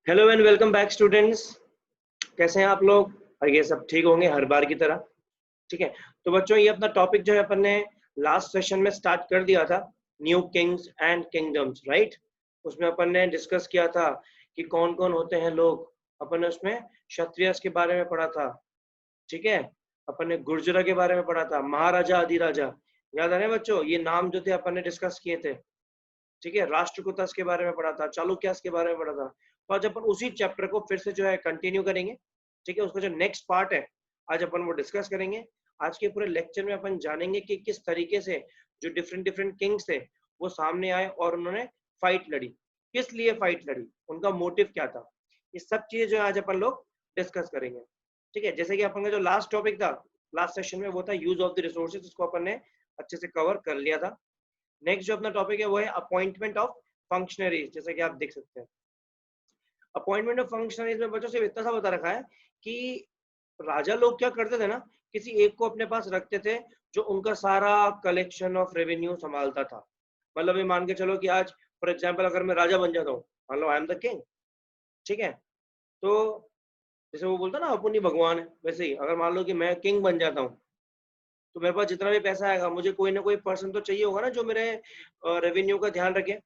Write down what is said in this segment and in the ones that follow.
Hello and welcome back students. कैसे हैं आप लोग? ये सब ठीक होंगे हर बार की तरह। ठीक है, तो बच्चों ये अपना टॉपिक जो है अपन ने लास्ट सेशन में स्टार्ट कर दिया था, new Kings and kingdoms, right. उसमें अपन ने डिस्कस किया था कि कौन कौन होते हैं लोग। अपन ने उसमें क्षत्रियस के बारे में पढ़ा था। ठीक है, अपन ने गुर्जर के बारे में पढ़ा था, महाराजा अधिराजा, याद आ रहे हैं बच्चों? ये नाम जो थे अपन ने डिस्कस किए थे। ठीक है, राष्ट्रकूटस के बारे में पढ़ा था, चालुक्यास के बारे में पढ़ा था। तो आज अपन उसी चैप्टर को फिर से जो है कंटिन्यू करेंगे। ठीक है, उसका जो नेक्स्ट पार्ट है आज अपन वो डिस्कस करेंगे। आज के पूरे लेक्चर में अपन जानेंगे कि किस तरीके से जो डिफरेंट डिफरेंट किंग्स थे वो सामने आए और उन्होंने फाइट लड़ी, किस लिए फाइट लड़ी, उनका मोटिव क्या था। ये सब चीजें जो आज अपन लोग डिस्कस करेंगे। ठीक है, जैसे कि अपन का जो लास्ट टॉपिक था लास्ट सेशन में वो था यूज ऑफ द रिसोर्सेज, उसको अपन ने अच्छे से कवर कर लिया था। नेक्स्ट जो अपना टॉपिक है वो है अपॉइंटमेंट ऑफ फंक्शनरीज। जैसे कि आप देख सकते हैं अपॉइंटमेंट ऑफ फंक्शनरीज में बच्चों से इतना सा बता रखा है कि राजा लोग क्या करते थे ना, किसी एक को अपने पास रखते थे जो उनका सारा कलेक्शन ऑफ रेवेन्यू संभालता था। मतलब ये मान के चलो कि आज फॉर एग्जाम्पल अगर मैं राजा बन जाता हूँ, मान लो आई एम द किंग। ठीक है, तो जैसे वो बोलता ना अपन ही भगवान है, वैसे ही अगर मान लो कि मैं किंग बन जाता हूँ तो मेरे पास जितना भी पैसा आएगा मुझे कोई ना कोई पर्सन तो चाहिए होगा ना जो मेरे रेवेन्यू का ध्यान रखे।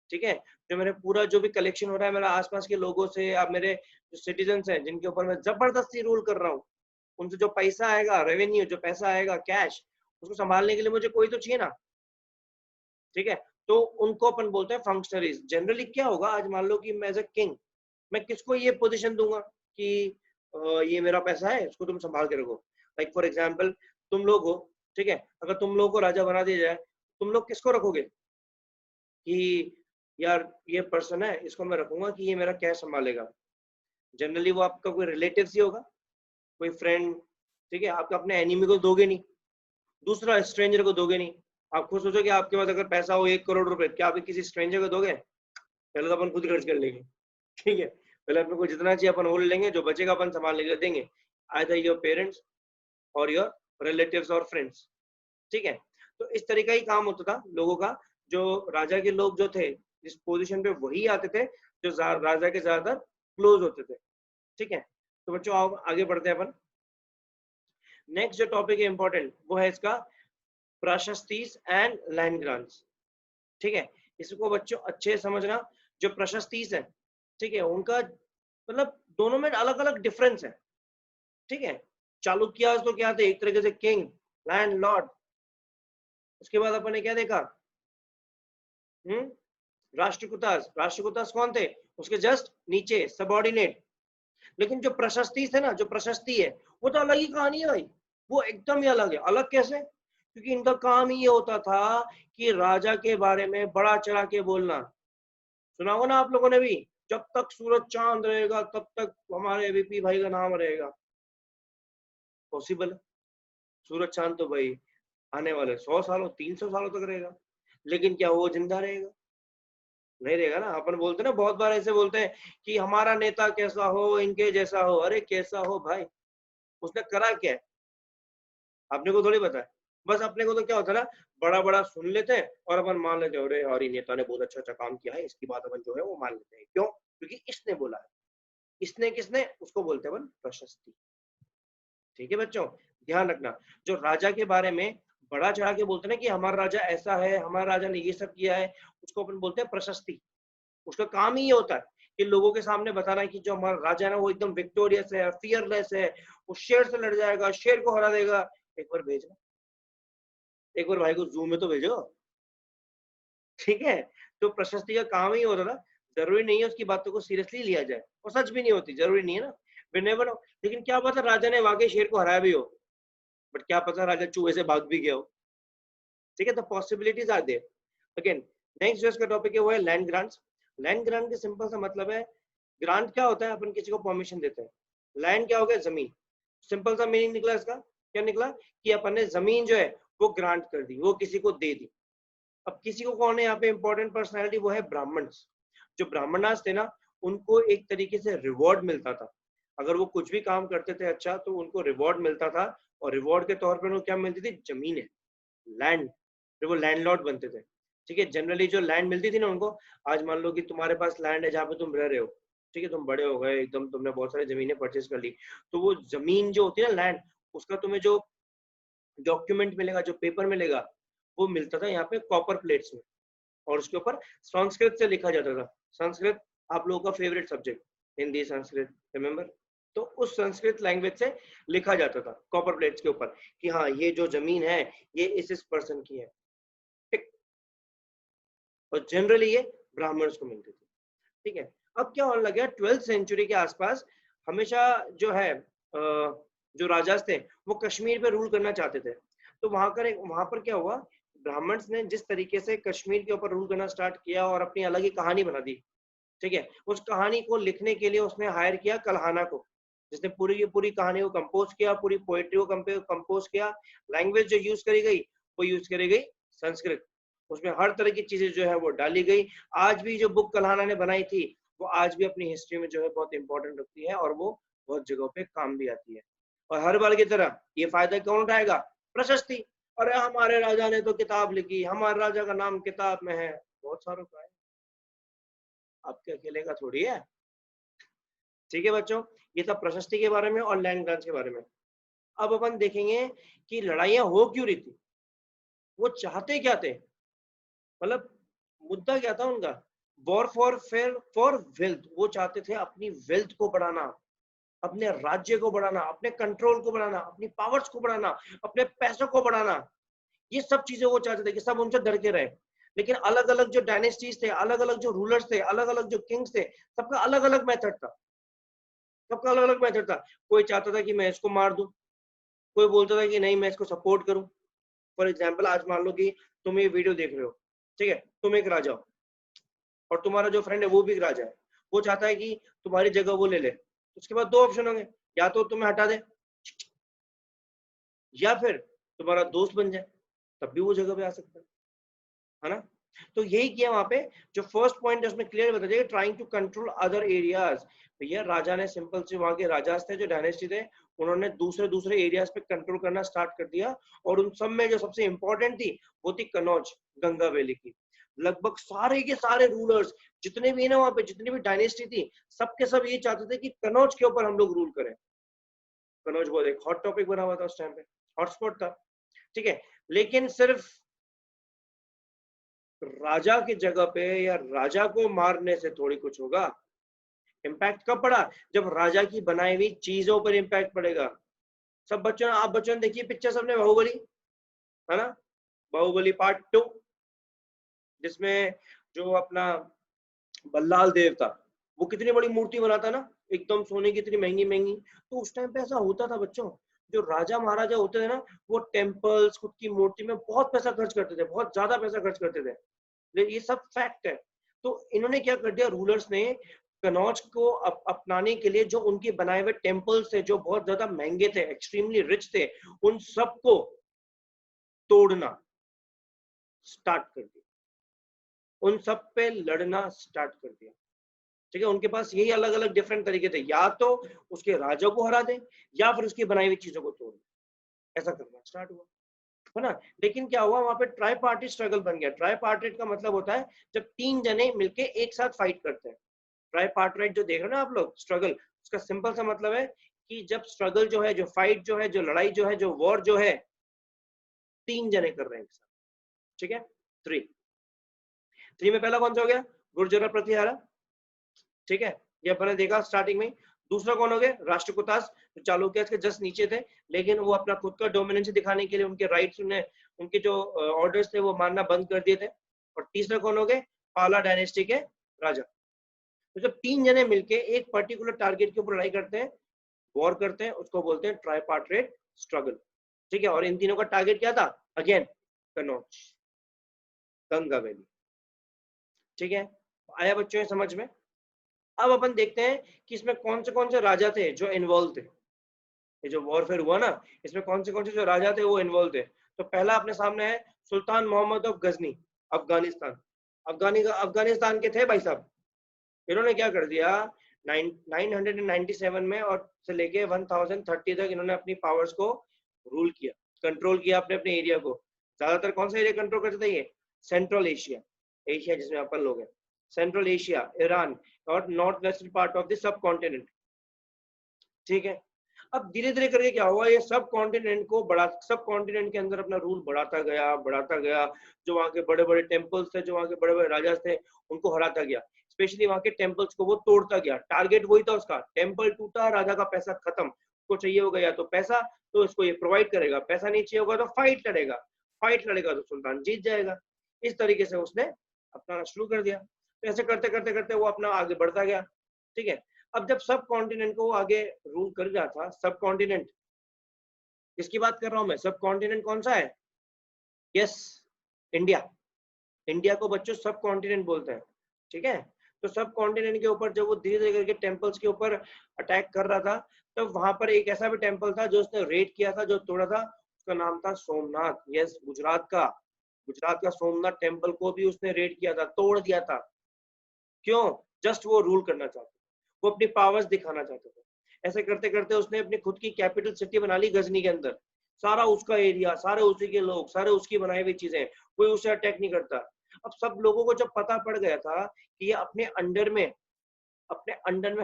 ठीक है, जो मेरे पूरा जो भी कलेक्शन हो रहा है मेरे आसपास के लोगों से या मेरे जो सिटीजन्स हैं जिनके ऊपर मैं जबरदस्ती रूल कर रहा हूँ, उनसे जो पैसा आएगा, रेवेन्यू जो पैसा आएगा, कैश, उसको संभालने के लिए मुझे कोई तो चाहिए ना। ठीक है, तो उनको अपन बोलते हैं फंक्शनरीज। जनरली क्या होगा, आज मान लो कि मैं एज ए किंग मैं किसको ये पोजीशन दूंगा कि ये मेरा पैसा है, इसको तुम संभाल के रखो। लाइक फॉर एग्जाम्पल तुम लोग हो। ठीक है, अगर तुम लोगों को राजा बना दिया जाए, तुम लोग किसको रखोगे कि यार ये पर्सन है, इसको मैं रखूंगा कि ये मेरा कैश संभालेगा। जनरली वो आपका कोई रिलेटिव ही होगा, कोई फ्रेंड। ठीक है, आप अपने एनिमी को दोगे नहीं, दूसरा स्ट्रेंजर को दोगे नहीं। आप खुद सोचो कि आपके पास अगर पैसा हो 1 करोड़ रुपए, क्या आप किसी स्ट्रेंजर को दोगे? पहले तो अपन खुद खर्च कर लेंगे। ठीक है, पहले अपने को जितना चाहिए अपन वो ले लेंगे, जो बचेगा अपन संभालने के लिए देंगे, आइदर योर पेरेंट्स और योर रिलेटिव्स और फ्रेंड्स। ठीक है, तो इस तरीका ही काम होता था लोगों का। जो राजा के लोग जो थे जिस पोजीशन पे वही आते थे जो राजा के ज्यादातर क्लोज होते थे। ठीक है, तो बच्चों आओ आगे बढ़ते हैं अपन। नेक्स्ट जो टॉपिक है इंपॉर्टेंट वो है इसका प्रशस्तीज एंड लैंड ग्रांट्स। ठीक है, इसको बच्चों अच्छे से समझना। जो प्रशस्तीज है, ठीक है, उनका मतलब दोनों में अलग अलग डिफरेंस है। ठीक है, चालुक्यास तो क्या थे, एक तरीके से किंग, लैंड लॉर्ड। उसके बाद अपन ने क्या देखा, राष्ट्रकूटास। राष्ट्रकूटास कौन थे? उसके जस्ट नीचे सबऑर्डिनेट। लेकिन जो प्रशस्ति थे ना, जो प्रशस्ति है वो तो अलग ही कहानी है भाई। वो एकदम ही अलग है। अलग कैसे? क्योंकि इनका काम ही ये होता था कि राजा के बारे में बड़ा चढ़ा के बोलना। सुना होगा ना आप लोगों ने भी, जब तक सूरज चांद रहेगा तब तक हमारे एबीपी भाई का नाम रहेगा। पॉसिबल है? सूरज चांद तो भाई आने वाले 100 सालों 300 सालों तक रहेगा, लेकिन क्या वो जिंदा रहेगा? नहीं रहेगा ना। अपन बोलते ना, बहुत बार ऐसे बोलते हैं कि हमारा नेता कैसा हो, इनके जैसा हो। अरे कैसा हो भाई, उसने करा क्या है अपने को थोड़ी पता है। बस अपने को तो क्या होता है ना, बड़ा बड़ा सुन लेते हैं और अपन मान लेते हैं, अरे यार ये नेता ने बहुत अच्छा अच्छा काम किया है, इसकी बात अपन जो है वो मान लेते हैं। क्यों? क्योंकि इसने बोला है। इसने किसने? उसको बोलते हैं अपन प्रशस्ति। ठीक है बच्चों, ध्यान रखना। जो राजा के बारे में बड़ा चढ़ा के बोलते हैं ना कि हमारा राजा ऐसा है, हमारा राजा ने ये सब किया है, उसको अपन बोलते हैं प्रशस्ति। उसका काम ही ये होता है कि लोगों के सामने बताना है कि जो हमारा राजा है ना वो एकदम विक्टोरियस है, फियरलेस है, वो शेर से लड़ जाएगा, शेर को हरा देगा। एक बार भेजना, एक बार भाई को जू में तो भेजो। ठीक है, तो प्रशस्ति का काम ही होता था। जरूरी नहीं है उसकी बातों को सीरियसली लिया जाए, और सच भी नहीं होती, जरूरी नहीं है ना। विनेवर नो। लेकिन क्या पता राजा ने वाकई शेर को हराया भी हो, बट क्या पता राजा चूहे से भाग भी गया हो। ठीक है, तो possibilities are there. Again next जो इसका टॉपिक है वो है लैंड ग्रांट्स। लैंड ग्रांट का सिंपल सा मतलब है, ग्रांट क्या होता है, अपन किसी को परमिशन देते हैं। लैंड क्या हो गया? जमीन। सिंपल सा मीनिंग निकला इसका। क्या निकला? कि अपन ने जमीन जो है वो ग्रांट कर दी, वो किसी को दे दी। अब किसी को कौन है यहाँ पे इंपॉर्टेंट पर्सनैलिटी? वो है ब्राह्मण्स। जो ब्राह्मणास थे ना, उनको एक तरीके से रिवॉर्ड मिलता था। अगर वो कुछ भी काम करते थे अच्छा तो उनको रिवॉर्ड मिलता था, और रिवॉर्ड के तौर पर उनको क्या मिलती थी? जमीन, लैंड। फिर वो लैंडलॉर्ड बनते थे। ठीक है, जनरली जो लैंड मिलती थी ना उनको, आज मान लो कि तुम्हारे पास लैंड है जहाँ पे तुम रह रहे हो, ठीक है, तुम बड़े हो गए एकदम, तुमने बहुत सारी जमीनें परचेज कर ली, तो वो जमीन जो होती है ना, लैंड, उसका तुम्हें जो डॉक्यूमेंट मिलेगा, जो पेपर मिलेगा, वो मिलता था यहाँ पे कॉपर प्लेट्स में, और उसके ऊपर संस्कृत से लिखा जाता था। संस्कृत आप लोगों का favourite subject, Hindi Sanskrit, remember? तो उस संस्कृत लैंग्वेज से लिखा जाता था कॉपर प्लेट्स के ऊपर कि हाँ ये जो जमीन है ये इस पर्सन की है, ठीक। और जनरली ये ब्राह्मण्स को मिलती थी, ठीक है। अब क्या होने लगा, 12th सेंचुरी के आसपास हमेशा जो है जो राजास थे वो कश्मीर पे रूल करना चाहते थे। तो वहां पर क्या हुआ, ब्राह्मण्स ने जिस तरीके से कश्मीर के ऊपर रूल करना स्टार्ट किया और अपनी अलग ही कहानी बना दी, ठीक है। उस कहानी को लिखने के लिए उसने हायर किया कल्हाना को, जिसने पूरी की पूरी कहानी को कंपोज किया, पूरी पोएट्री को कंपोज किया। लैंग्वेज जो यूज करी गई वो यूज करी गई संस्कृत, उसमें हर तरह की चीजें जो है वो डाली गई। आज भी जो बुक कल्हाना ने बनाई थी वो आज भी अपनी हिस्ट्री में जो है बहुत इंपॉर्टेंट रखती है, और वो बहुत जगहों पे काम भी आती है। और हर बार की तरह ये फायदा कौन उठाएगा, प्रशस्ति। अरे हमारे राजा ने तो किताब लिखी, हमारे राजा का नाम किताब में है, बहुत सारों का है, आपके अकेले का थोड़ी है, ठीक है बच्चों। ये सब प्रशस्ति के बारे में और लैंड ग्रांट्स के बारे में। अब अपन देखेंगे कि लड़ाइयां हो क्यों रही थी, वो चाहते क्या थे, मतलब मुद्दा क्या था उनका। वॉर फॉर वेल्थ, वो चाहते थे अपनी वेल्थ को बढ़ाना, अपने राज्य को बढ़ाना, अपने कंट्रोल को बढ़ाना, अपनी पावर्स को बढ़ाना, अपने पैसों को बढ़ाना। ये सब चीजें वो चाहते थे कि सब उनसे डर के रहे। लेकिन अलग अलग जो डायनेस्टीज थे, अलग अलग जो रूलर्स थे, अलग अलग जो किंग्स थे, सबका अलग अलग मेथड था, सबका अलग अलग मेथड था। कोई चाहता था कि मैं इसको मार दूं, कोई बोलता था कि नहीं मैं इसको सपोर्ट करूं। फॉर एग्जाम्पल, आज मान लो कि तुम ये वीडियो देख रहे हो, ठीक है, तुम एक राजा हो और तुम्हारा जो फ्रेंड है वो भी एक राजा है, वो चाहता है कि तुम्हारी जगह वो ले ले। उसके बाद दो ऑप्शन होंगे, या तो तुम्हें हटा दे या फिर तुम्हारा दोस्त बन जाए, तब भी वो जगह पे आ सकता है ना। तो यही किया वहां पे। जो फर्स्ट पॉइंट है उसमें क्लियर बता दिया, trying to control other areas. भैया राजा ने सिंपल से, वहां के राजास थे जो डायनेस्टी थे, उन्होंने दूसरे दूसरे एरियाज पे कंट्रोल करना स्टार्ट कर दिया। और उन सब में जो सबसे इंपॉर्टेंट थी वो थी कनौज, गंगा वैली की। लगभग सारे के सारे रूलर्स जितने भी है ना वहां पे, जितनी भी डायनेस्टी थी, सबके सब ये चाहते थे कि कनौज के ऊपर हम लोग रूल करें। कनौज बहुत एक हॉट टॉपिक बना हुआ था उस टाइम पे, हॉटस्पॉट था, ठीक है। लेकिन सिर्फ राजा की जगह पे या राजा को मारने से थोड़ी कुछ होगा। इम्पैक्ट कब पड़ा, जब राजा की बनाई हुई चीजों पर इम्पैक्ट पड़ेगा। सब बच्चों, आप बच्चों ने देखी पिक्चर सबने, बाहुबली, है ना, बाहुबली पार्ट 2, जिसमें जो अपना बल्लाल देव था, वो कितनी बड़ी मूर्ति बनाता ना, एकदम सोने की, इतनी महंगी महंगी। तो उस टाइम पे ऐसा होता था बच्चों, जो राजा महाराजा होते थे ना, वो टेम्पल्स, खुद की मूर्ति में बहुत पैसा खर्च करते थे, बहुत ज्यादा पैसा खर्च करते थे। ये सब फैक्ट है। तो इन्होंने क्या कर दिया, रूलर्स ने कनौज को अपनाने के लिए जो उनके बनाए हुए टेम्पल्स थे, जो बहुत ज्यादा महंगे थे, एक्सट्रीमली रिच थे, उन सबको तोड़ना स्टार्ट कर दिया, उन सब पे लड़ना स्टार्ट कर दिया, ठीक है। उनके पास यही अलग अलग डिफरेंट तरीके थे, या तो उसके राजा को हरा दे या फिर उसकी बनाई हुई चीजों को तोड़ दे, ऐसा करना स्टार्ट हुआ, है ना। लेकिन क्या हुआ, वहां पे ट्राई पार्टी स्ट्रगल बन गया। ट्राई पार्टी का मतलब होता है जब 3 जने मिलके एक साथ फाइट करते हैं। ट्राई पार्टी जो देख रहे हो ना आप लोग, स्ट्रगल, उसका सिंपल सा मतलब है कि जब स्ट्रगल जो है, जो फाइट जो है, जो लड़ाई जो है, जो वॉर जो है, 3 जने कर रहे हैं एक साथ, ठीक है। थ्री थ्री में पहला कौन सा हो गया, गुर्जर प्रतिहारा, ठीक है, ये अपने देखा स्टार्टिंग में। दूसरा कौन हो गया, राष्ट्रकूटास, जो चालुक्य के जस्ट नीचे थे, लेकिन वो अपना खुद का डोमिनेंस दिखाने के लिए उनके राइट्स, उन्हें उनके जो ऑर्डर्स थे वो मानना बंद कर दिए थे। और तीसरा कौन हो गए, पाला डायनेस्टी के राजा। तो जब 3 जने मिलके एक पर्टिकुलर टारगेट के ऊपर लड़ाई करते हैं, वॉर करते हैं, उसको बोलते हैं ट्राइपार्टेट स्ट्रगल, ठीक है। और इन तीनों का टारगेट क्या था, अगेन कनौज, गंगा वैली, ठीक है। आया बच्चों समझ में। अब अपन देखते हैं कि इसमें कौन से राजा थे जो इन्वॉल्व थे। ये जो वॉरफेयर हुआ ना, इसमें कौन से जो राजा थे वो इन्वॉल्व थे। तो पहला अपने सामने है सुल्तान मोहम्मद ऑफ गजनी, अफगानिस्तान। अफगानिस्तान के थे भाई साहब। इन्होंने क्या कर दिया, 997 में और से लेके 1030 तक इन्होंने अपनी पावर्स को रूल किया, कंट्रोल किया अपने अपने एरिया को। ज्यादातर कौन सा एरिया कंट्रोल करते थे ये, सेंट्रल एशिया, एशिया जिसमें अपन लोग हैं, सेंट्रल एशिया, ईरान और north western part of the sub continent. ठीक है, अब धीरे धीरे करके क्या हुआ, ये सब कॉन्टिनेंट को बड़ा, सब कॉन्टिनेंट के अंदर अपना रूल बढ़ाता गया। जो वहाँ के बड़े बड़े टेम्पल्स थे, जो वहाँ के बड़े बड़े राजा थे, उनको हराता गया। स्पेशली वहाँ के टेम्पल्स को वो तोड़ता गया। टारगेट वही था उसका, टेम्पल टूटा, राजा का पैसा खत्म। उसको चाहिए होगा या तो पैसा, तो इसको ये प्रोवाइड करेगा, पैसा नहीं चाहिए होगा तो फाइट लड़ेगा, फाइट लड़ेगा तो सुल्तान जीत जाएगा। इस तरीके से उसने अपना शुरू कर दिया। तो ऐसे करते करते करते वो अपना आगे बढ़ता गया। ठीक है, अब जब सब कॉन्टिनेंट को आगे रूल कर रहा था, सब कॉन्टिनेंट किसकी बात कर रहा हूं मैं, सब कॉन्टिनेंट कौन सा है? Yes, India. इंडिया को बच्चों सब कॉन्टिनेंट बोलते हैं। ठीक है, तो सब कॉन्टिनेंट के ऊपर जब वो धीरे धीरे करके टेम्पल्स के ऊपर अटैक कर रहा था, तो वहां पर एक ऐसा भी टेम्पल था जो उसने रेड किया था, जो तोड़ा था, उसका नाम था सोमनाथ। यस, गुजरात का सोमनाथ टेम्पल को भी उसने रेड किया था, तोड़ दिया था। क्यों? जस्ट वो रूल करना चाहता था, वो अपनी पावर्स दिखाना चाहता था। ऐसे करते करते उसने अपनी खुद की कैपिटल सिटी बना ली गजनी के अंदर। सारा उसका एरिया, सारे उसी के लोग, सारे उसकी बनाई हुई चीजें, कोई उसे अटैक नहीं करता। अब सब लोगों को जब पता पड़ गया था कि ये अपने अंडर में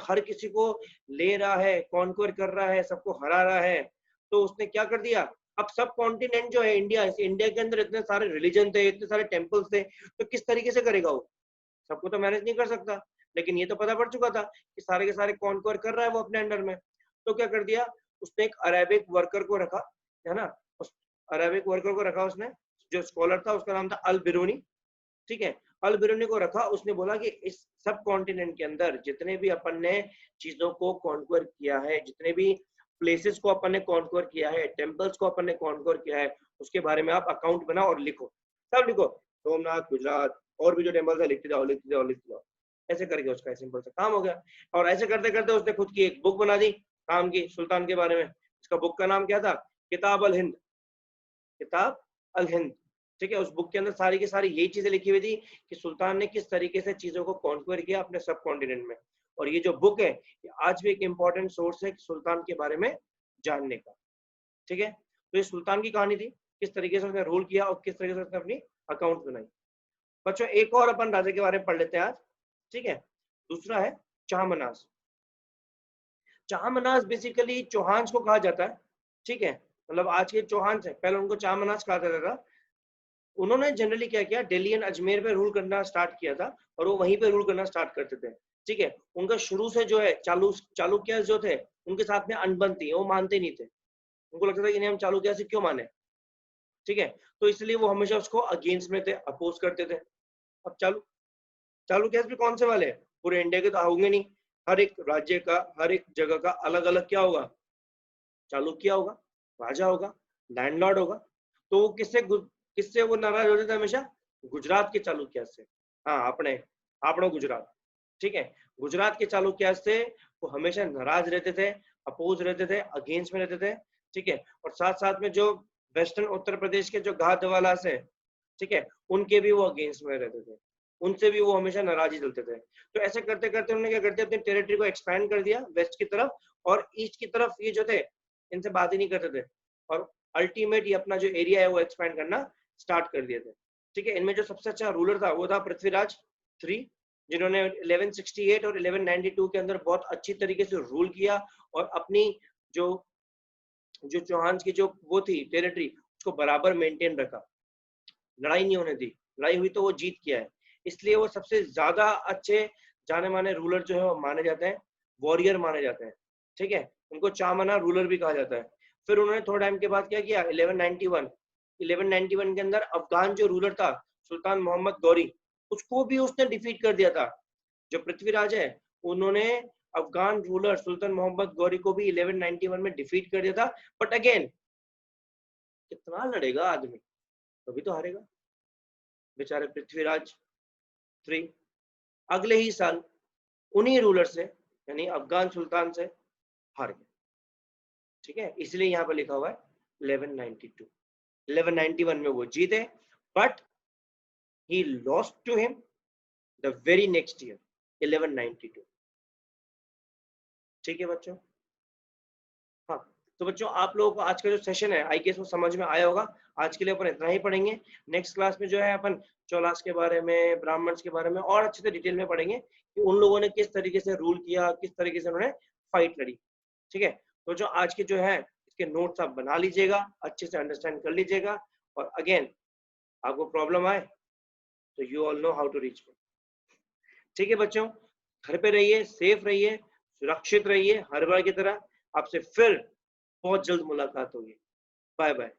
हर किसी को ले रहा है, कॉन्क्वर कर रहा है, सबको हरा रहा है, तो उसने क्या कर दिया, अब सब कॉन्टिनेंट जो है इंडिया, इस इंडिया के अंदर इतने सारे रिलीजन थे, इतने सारे टेम्पल्स थे, तो किस तरीके से करेगा वो? सबको तो मैनेज नहीं कर सकता। लेकिन ये तो पता पड़ चुका था कि सारे के सारे कॉन्क्वर कर रहा है वो अपने अंडर में। तो क्या कर दिया, उसने एक अरेबिक वर्कर को रखा, है ना, उस अरेबिक वर्कर को रखा उसने, जो स्कॉलर था उसका नाम था अल बिरूनी। ठीक है, अल बिरूनी को रखा। उसने बोला कि इस सब कॉन्टिनेंट के अंदर जितने भी अपन ने चीजों को कॉन्क्वर किया है, जितने भी प्लेसेस को अपन ने कॉन्क्वर किया है, टेम्पल्स को अपन ने कॉन्क्वर किया है, उसके बारे में आप अकाउंट बनाओ और लिखो, सब लिखो, सोमनाथ, गुजरात, और भी जो टेम्पल्स है लिखते जाओ, लिखते जाओ, लिखते जाओ। ऐसे करके उसका सिंपल सा काम हो गया। और ऐसे करते करते उसने खुद की एक बुक बना दी काम की, सुल्तान के बारे में। इसका बुक का नाम क्या था? किताब अल हिंद, किताब अल हिंद। ठीक है, उस बुक के अंदर सारी की सारी यही चीजें लिखी हुई थी कि सुल्तान ने किस तरीके से चीजों को कॉन्क्वर किया अपने सब कॉन्टिनेंट में। और ये जो बुक है, ये आज भी एक इंपॉर्टेंट सोर्स है सुल्तान के बारे में जानने का। ठीक है, तो ये सुल्तान की कहानी थी, किस तरीके से उसने रूल किया और किस तरीके से उसने अपनी अकाउंट बनाई। बच्चों एक और अपन राजा के बारे में पढ़ लेते हैं आज। ठीक है, दूसरा है चाहमनास। चाहमनास बेसिकली चौहान को कहा जाता है। ठीक है, मतलब आज के चौहान है, पहले उनको चाहमनास कहा जाता था। उन्होंने जनरली क्या किया, दिल्ली एंड अजमेर पे रूल करना स्टार्ट किया था, और वो वहीं पे रूल करना स्टार्ट करते थे। ठीक है, उनका शुरू से जो है चालुक्य जो थे, उनके साथ में अनबन थी, वो मानते नहीं थे। उनको लगता था कि नहीं, हम चालुक्य से क्यों माने। ठीक है, तो इसलिए वो हमेशा उसको अगेंस्ट में थे, अपोज करते थे। अब चालुक्य भी कौन से वाले हैं? पूरे इंडिया के तो होंगे नहीं, हर एक राज्य का, हर एक जगह का अलग अलग क्या होगा, चालुक्य होगा, राजा होगा, लैंडलॉर्ड होगा। तो वो किससे वो नाराज होते थे हमेशा? गुजरात के चालुक्य से। हाँ, अपने आपनो गुजरात। ठीक है, गुजरात के चालुक्य से वो हमेशा नाराज रहते थे, अपोज रहते थे, अगेंस्ट में रहते थे। ठीक है, और साथ साथ में जो वेस्टर्न उत्तर प्रदेश के जो गाहवाला से, ठीक है, उनके भी वो अगेंस्ट में रहते थे, उनसे भी वो हमेशा नाराज ही चलते थे। तो ऐसे करते करते उन्होंने क्या कर दिया, अपनी टेरिटरी को एक्सपैंड कर दिया वेस्ट की तरफ, और ईस्ट की तरफ ये जो थे, इनसे बात ही नहीं करते थे, और अल्टीमेट ये अपना जो एरिया है वो एक्सपैंड करना स्टार्ट कर दिए थे। ठीक है, इनमें जो सबसे अच्छा रूलर था वो था पृथ्वीराज III, जिन्होंने 1168 और 1192 के अंदर बहुत अच्छी तरीके से रूल किया, और अपनी जो जो चौहान की जो वो थी टेरिटरी, उसको बराबर मेंटेन रखा, लड़ाई नहीं होने दी। लड़ाई हुई तो वो जीत किया है, इसलिए वो सबसे ज्यादा अच्छे जाने माने रूलर जो है वो माने जाते हैं, वॉरियर माने जाते हैं। ठीक है, उनको चामना रूलर भी कहा जाता है। फिर उन्होंने थोड़ा टाइम के बाद क्या किया, 1191 के अंदर अफगान जो रूलर था सुल्तान मोहम्मद गौरी, उसको भी उसने डिफीट कर दिया था। जो पृथ्वीराज है, उन्होंने अफगान रूलर सुल्तान मोहम्मद गौरी को भी 1191 में डिफीट कर दिया था। बट अगेन, कितना लड़ेगा आदमी, कभी तो हारेगा। बेचारे पृथ्वीराज III अगले ही साल उन्हीं रूलर से, यानी अफगान सुल्तान से हार गए। ठीक है, इसलिए यहाँ पर लिखा हुआ है 1192। 1191 में वो जीते, but he lost to him the very next year 1192। ठीक है बच्चों, हाँ, तो बच्चों आप लोगों को आज का जो सेशन है आई गेस वो समझ में आया होगा। आज के लिए अपन इतना ही पढ़ेंगे। नेक्स्ट क्लास में जो है अपन चौलास के बारे में, ब्राह्मण्स के बारे में और अच्छे से डिटेल में पढ़ेंगे कि उन लोगों ने किस तरीके से रूल किया, किस तरीके से उन्होंने फाइट लड़ी। ठीक है, तो जो आज के जो है इसके नोट्स आप बना लीजिएगा, अच्छे से अंडरस्टैंड कर लीजिएगा, और अगेन आपको प्रॉब्लम आए तो you all know how to reach me. ठीक है बच्चों, घर पे रहिए, सेफ रहिए, सुरक्षित रहिए, हर बार की तरह। आपसे फिर बहुत जल्द मुलाकात होगी। Bye bye.